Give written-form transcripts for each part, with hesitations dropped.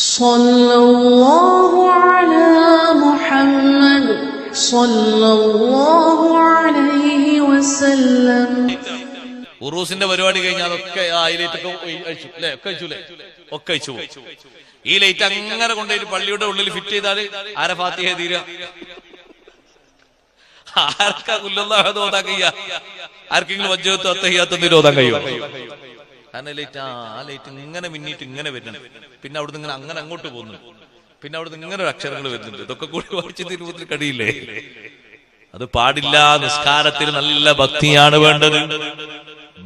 സല്ലല്ലാഹു അലാ മുഹമ്മദ് സല്ലല്ലാഹു അലൈഹി വസല്ലം. ഉറൂസിന്റെ പരിപാടി കഴിഞ്ഞാൽ അതൊക്കെ ആ ലൈറ്റൊക്കെ അയച്ചു അല്ലെ, ഒക്കെ അയച്ചൂലേ, ഒക്കെ അയച്ചു പോകും. ഈ ലൈറ്റ് അങ്ങനെ കൊണ്ടുപോയി പള്ളിയുടെ ഉള്ളിൽ ഫിറ്റ് ചെയ്താല് ആരെ ഫാത്തിഹ തീരുക? ആർക്കാ കുല്ലല്ലാഹു ഓതാൻ കഴിയുക? ആർക്കെങ്കിലും വജ്ജഹത്തു അത്തഹിയ്യാത്തു ഓതാൻ കഴിയുമോ? കാരണം ലൈറ്റ് ആ ലൈറ്റ് ഇങ്ങനെ മിന്നിട്ട് ഇങ്ങനെ വരുന്നുണ്ട്, പിന്നെ അവിടുന്ന് ഇങ്ങനെ അങ്ങനെ അങ്ങോട്ട് പോകുന്നു, പിന്നെ അവിടുന്ന് ഇങ്ങനെ ഒരു അക്ഷരങ്ങൾ വരുന്നുണ്ട്. ഇതൊക്കെ കൂടി വായിച്ച് തിരുവത്തിൽ കഴിയില്ലേ? അത് പാടില്ല. നിസ്കാരത്തിൽ നല്ല ഭക്തിയാണ് വേണ്ടത്.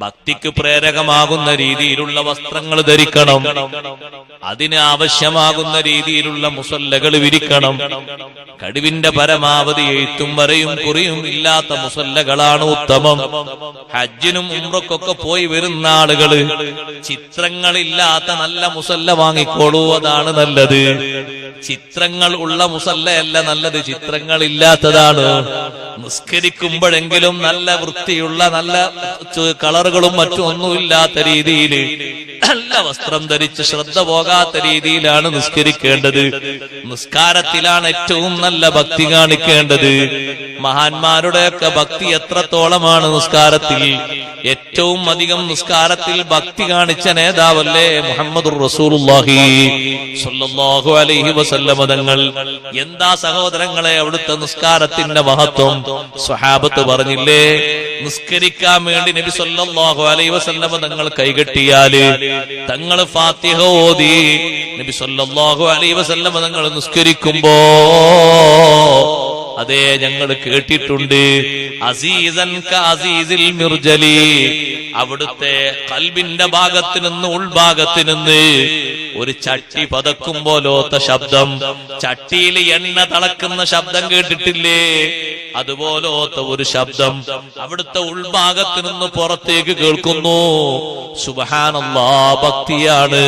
ഭക്തിക്ക് പ്രേരകമാകുന്ന രീതിയിലുള്ള വസ്ത്രങ്ങൾ ധരിക്കണം. അതിന് ആവശ്യമാകുന്ന രീതിയിലുള്ള മുസല്ലകൾ വിരിക്കണം. കഴിവിന്റെ പരമാവധി എഴുത്തും വരയും കുറിയും ഇല്ലാത്ത മുസല്ലകളാണ് ഉത്തമം. ഹജ്ജിനും ഉംറക്കൊക്കെ പോയി വരുന്ന ആളുകള് ചിത്രങ്ങളില്ലാത്ത നല്ല മുസല്ല വാങ്ങിക്കോളൂ, അതാണ് നല്ലത്. ചിത്രങ്ങൾ ഉള്ള മുസല്ലയല്ല നല്ലത്, ചിത്രങ്ങൾ ഇല്ലാത്തതാണ്. നിസ്കരിക്കുമ്പോഴെങ്കിലും നല്ല വൃത്തിയുള്ള നല്ല കളറുകളും മറ്റും ഒന്നുമില്ലാത്ത രീതിയിൽ നല്ല വസ്ത്രം ധരിച്ച് ശ്രദ്ധ പോകാത്ത രീതിയിലാണ് നിസ്കരിക്കേണ്ടത്. നിസ്കാരത്തിലാണ് ഏറ്റവും നല്ല ഭക്തി കാണിക്കേണ്ടത്. മഹാന്മാരുടെയൊക്കെ ഭക്തി എത്രത്തോളമാണ് നിസ്കാരത്തിൽ? ഏറ്റവും അധികം നിസ്കാരത്തിൽ ഭക്തി കാണിച്ച നേതാവല്ലേ മുഹമ്മദുർ റസൂലുള്ളാഹി സ്വല്ലല്ലാഹു അലൈഹി വസല്ലം തങ്ങൾ. എന്താ സഹോദരങ്ങളെ അവിടുത്തെ നിസ്കാരത്തിന്റെ മഹത്വം? സ്വഹാബത്ത് പറഞ്ഞില്ലേ, നിസ്കരിക്കാൻ വേണ്ടി നബി സല്ലല്ലാഹു അലൈഹി വസല്ലം തങ്ങൾ കൈകെട്ടിയാല് തങ്ങൾ ഫാത്തിഹ ഓതി നബി സല്ലല്ലാഹു അലൈഹി വസല്ലം തങ്ങൾ നിസ്കരിക്കുമ്പോ അതെ ഞങ്ങൾ കേട്ടിട്ടുണ്ട്, അസീസൻ കഅസീസിൽ മിർജലി, അവിടുത്തെ ഖൽബിന്റെ ഭാഗത്ത് നിന്ന് ഉൾഭാഗത്ത് നിന്ന് ഒരു ചട്ടി പതക്കും പോലോത്ത ശബ്ദം, ചട്ടിയിൽ എണ്ണ തിളക്കുന്ന ശബ്ദം കേട്ടിട്ടില്ലേ? അതുപോലോത്ത ഒരു ശബ്ദം അവിടുത്തെ ഉൾഭാഗത്ത് നിന്ന് പുറത്തേക്ക് കേൾക്കുന്നു. സുബ്ഹാനല്ലാഹ്, ഭക്തിയാണ്.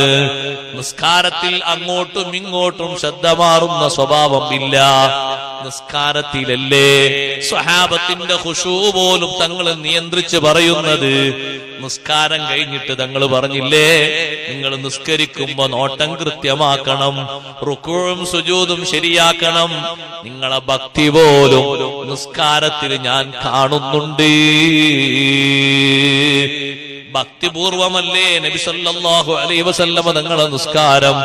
നിസ്കാരത്തിൽ അങ്ങോട്ടും ഇങ്ങോട്ടും ശബ്ദ മാറുന്ന സ്വഭാവം ഇല്ല. നിസ്കാരത്തിലല്ലേ സ്വഹാബത്തിന്റെ ഖുശൂ പോലും തങ്ങൾ നിയന്ത്രിച്ച് പറയുന്നത്. നിസ്കാരം കഴിഞ്ഞിട്ട് തങ്ങൾ പറഞ്ഞില്ലേ, നിങ്ങൾ നിസ്കരിക്കുമ്പോ നോട്ടം കൃത്യമാക്കണം, റുക്കൂഉം സുജൂദും ശരിയാക്കണം. നിങ്ങളെ ഭക്തി പോലും നിസ്കാരത്തിൽ ഞാൻ കാണുന്നുണ്ട്. ഭക്തിപൂർവമല്ലേ നബി സല്ലല്ലാഹു അലൈഹി വസല്ലം തങ്ങളെ നിസ്കാരം?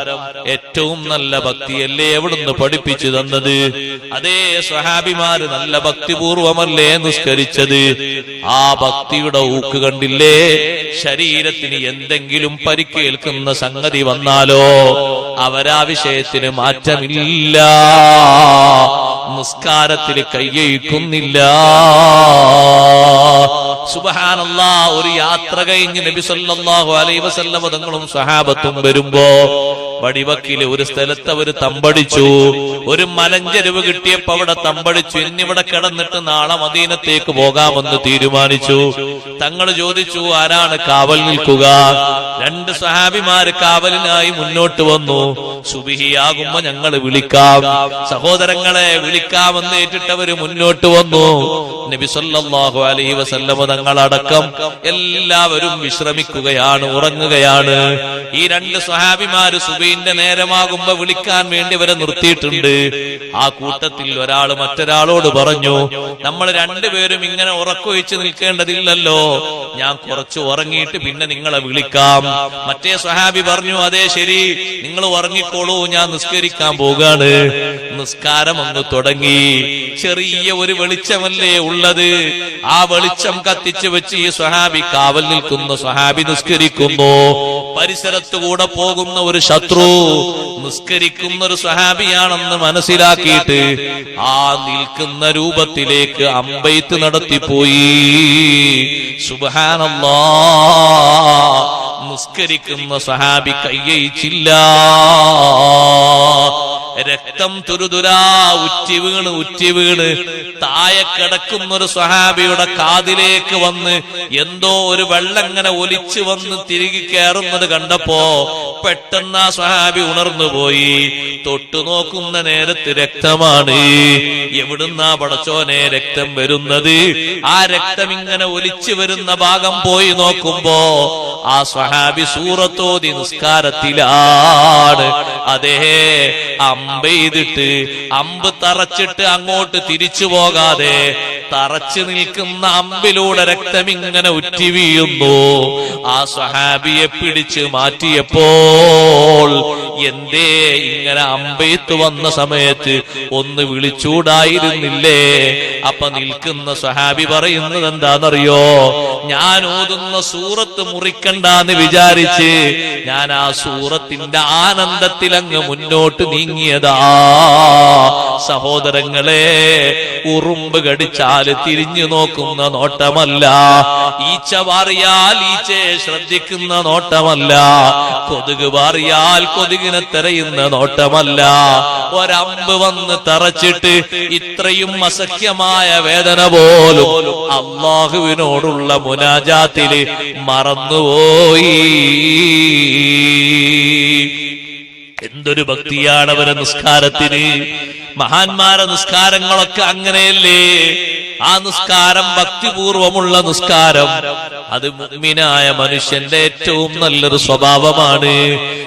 ഏറ്റവും നല്ല ഭക്തിയല്ലേ എവിടുന്ന് പഠിപ്പിച്ചു തന്നത്? അതേ സ്വഹാബിമാര് നല്ല ഭക്തിപൂർവമല്ലേ നിസ്കരിച്ചത്? ആ ഭക്തിയുടെ ഊക്ക് കണ്ടില്ലേ? ശരീരത്തിന് എന്തെങ്കിലും പരിക്കേൽക്കുന്ന സംഗതി വന്നാലോ അവരാ വിഷയത്തിന് മാറ്റമില്ല, നിസ്കാരത്തിൽ കൈയ്യഴിക്കുന്നില്ല. സുബ്ഹാനല്ലാഹ്, ഒരു യാത്ര കഴിഞ്ഞ് നബി സല്ലല്ലാഹു അലൈഹി വസല്ലം തങ്ങളും സ്വഹാബത്തും വരുമ്പോ വടിവക്കില് ഒരു സ്ഥലത്ത് അവര് തമ്പടിച്ചു. ഒരു മലഞ്ചെരുവ് കിട്ടിയപ്പോ അവിടെ തമ്പടിച്ചു. ഇന്നിവിടെ കിടന്നിട്ട് നാളെ മദീനത്തേക്ക് പോകാമെന്ന് തീരുമാനിച്ചു. തങ്ങൾ ചോദിച്ചു, ആരാണ് കാവൽ നിൽക്കുക? രണ്ട് സ്വഹാബിമാര് കാവലിനായി മുന്നോട്ട് വന്നു. സുബ്ഹിയാകുമ്പോ ഞങ്ങൾ വിളിക്കാം, സഹോദരങ്ങളെ വിളിക്കാമെന്ന് ഏറ്റിട്ടവര് മുന്നോട്ട് വന്നു. നബി സല്ലല്ലാഹു അലൈഹി വസല്ലം തങ്ങളടക്കം എല്ലാവരും വിശ്രമിക്കുകയാണ്, ഉറങ്ങുകയാണ്. ഈ രണ്ട് സ്വഹാബിമാര് സുബഹിന്റെ നേരമാകുമ്പോ വിളിക്കാൻ വേണ്ടി അവരെ നിർത്തിയിട്ടുണ്ട്. ആ കൂട്ടത്തിൽ ഒരാൾ മറ്റൊരാളോട് പറഞ്ഞു, നമ്മൾ രണ്ടുപേരും ഇങ്ങനെ ഉറക്കൊഴിച്ച് നിൽക്കേണ്ടതില്ലല്ലോ, ഞാൻ കുറച്ച് ഉറങ്ങിയിട്ട് പിന്നെ നിങ്ങളെ വിളിക്കാം. മറ്റേ സ്വഹാബി പറഞ്ഞു, അതെ ശരി, നിങ്ങൾ ഉറങ്ങിക്കോളൂ, ഞാൻ നിസ്കരിക്കാൻ പോകാണ്. നിസ്കാരം ഒന്ന് തുടങ്ങി. ചെറിയ ഒരു വെളിച്ചമല്ലേ ഉള്ളത്, ആ വെളിച്ചം കത്തിച്ചു വെച്ച് ഈ സ്വഹാബി കാവൽ നിൽക്കുന്ന സ്വഹാബി നിസ്കരിക്കുന്നു. പരിസരത്തുകൂടെ പോകുന്ന ഒരു ശത്രു നിസ്കരിക്കുന്ന ഒരു സ്വഹാബിയാണെന്ന് മനസ്സിലാക്കിയിട്ട് ആ നിൽക്കുന്ന രൂപത്തിലേക്ക് അമ്പെയ്ത്ത് നടത്തിപ്പോയി. സുബ്ഹാനല്ലാഹ്, നിസ്കരിക്കുന്ന സ്വഹാബി കൈയ്യഴിച്ചില്ല. രക്തം തുരുതുരാ ഉറ്റി വീണ് താഴെ കിടക്കുന്ന ഒരു സ്വഹാബിയുടെ കാതിലേക്ക് വന്ന് എന്തോ ഒരു വെള്ളം ഇങ്ങനെ ഒലിച്ചു വന്ന് തിരികെ കയറുന്നത് കണ്ടപ്പോ പെട്ടെന്ന് ആ സ്വഹാബി ഉണർന്നുപോയി. തൊട്ടു നോക്കുന്ന നേരത്ത് രക്തമാണ്. എവിടുന്നാ പടച്ചോനെ രക്തം വരുന്നത്? ആ രക്തം ഇങ്ങനെ ഒലിച്ചു വരുന്ന ഭാഗം പോയി നോക്കുമ്പോ ആ സ്വഹാബി സൂറത്തോതി നിസ്കാരത്തിലാണ്. അതേ അമ്പെയ്തിട്ട് അമ്പ് തറച്ചിട്ട് അങ്ങോട്ട് തിരിച്ചു പോകാതെ തറച്ചു നിൽക്കുന്ന അമ്പിലൂടെ രക്തം ഇങ്ങനെ ഉറ്റി വീഴുന്നു. ആ സ്വഹാബിയെ പിടിച്ച് മാറ്റിയപ്പോൾ എന്തേ ഇങ്ങനെ അമ്പെയ്ത്ത് വന്ന സമയത്ത് ഒന്ന് വിളിച്ചൂടായിരുന്നില്ലേ? അപ്പൊ നിൽക്കുന്ന സ്വഹാബി പറയുന്നത് എന്താണെന്നറിയോ? ഞാൻ ഓതുന്ന സൂറത്ത് മുറിക്കണ്ടെന്ന് വിചാരിച്ച് ഞാൻ ആ സൂറത്തിന്റെ ആനന്ദത്തിൽ അങ്ങ് മുന്നോട്ട് നീങ്ങിയതാ. സഹോദരങ്ങളെ, ഉറുമ്പ് കടിച്ചാല് തിരിഞ്ഞു നോക്കുന്ന നോട്ടമല്ല, ഈച്ച പാറിയാൽ ഈച്ചയെ ശ്രദ്ധിക്കുന്ന നോട്ടമല്ല, കൊതുക് പാറിയാൽ കൊതുകിനെ തെരയുന്ന നോട്ടമല്ല. ഒരമ്പ് വന്ന് തറച്ചിട്ട് ഇത്രയും അസഖ്യമായ വേദന പോലും അല്ലാഹുവിനോടുള്ള മുനാജാത്തില് മറന്നുപോയി. എന്തൊരു ഭക്തിയാണ് അവരെ നിസ്കാരത്തിന്. മഹാന്മാരെ നിസ്കാരങ്ങളൊക്കെ അങ്ങനെയല്ലേ? ആ നിസ്കാരം ഭക്തിപൂർവമുള്ള നിസ്കാരം, അത് മുഅ്മിനായ മനുഷ്യന്റെ ഏറ്റവും നല്ലൊരു സ്വഭാവമാണ്.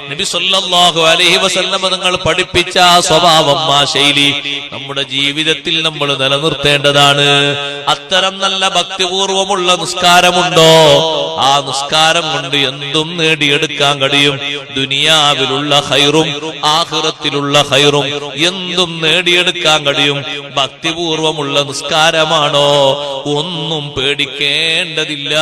നബി സല്ലല്ലാഹു അലൈഹി വസല്ലം തങ്ങൾ പഠിപ്പിച്ച ആ സ്വഭാവം, ആ ശൈലി നമ്മുടെ ജീവിതത്തിൽ നമ്മൾ നിലനിർത്തേണ്ടതാണ്. അത്തരം നല്ല ഭക്തിപൂർവമുള്ള നിസ്കാരമുണ്ടോ, ആ നിസ്കാരം കൊണ്ട് എന്തും നേടിയെടുക്കാൻ കഴിയും. ദുനിയാവിലുള്ള ഖൈറും ആഖിറത്തിലുള്ള ഖൈറും എന്തും നേടിയെടുക്കാൻ കഴിയും. ഭക്തിപൂർവമുള്ള നിസ്കാരമാണോ, ഒന്നും പേടിക്കേണ്ടതില്ല.